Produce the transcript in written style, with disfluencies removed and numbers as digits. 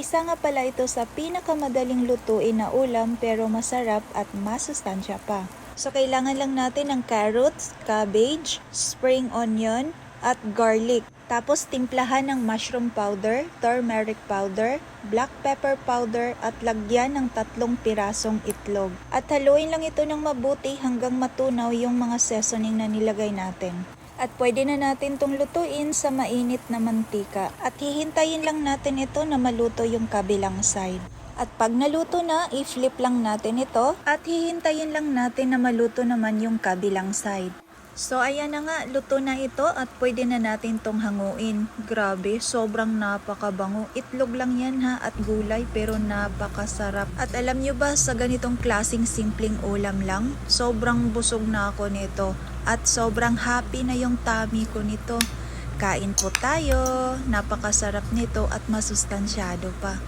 Isa nga pala ito sa pinakamadaling lutuin na ulam pero masarap at masustansya pa. So kailangan lang natin ng carrots, cabbage, spring onion, at garlic. Tapos timplahan ng mushroom powder, turmeric powder, black pepper powder at lagyan ng 3 pirasong itlog. At haluin lang ito ng mabuti hanggang matunaw yung mga seasoning na nilagay natin. At pwede na natin itong lutuin sa mainit na mantika. At hihintayin lang natin ito na maluto yung kabilang side. At pag naluto na, i-flip lang natin ito at hihintayin lang natin na maluto naman yung kabilang side. So ayan na nga, luto na ito at pwede na natin tong hanguin. Grabe, sobrang napakabango. Itlog lang yan ha at gulay pero napakasarap. At alam nyo ba, sa ganitong klaseng simpleng ulam lang, sobrang busog na ako nito. At sobrang happy na yung tummy ko nito. Kain po tayo, napakasarap nito at masustansyado pa.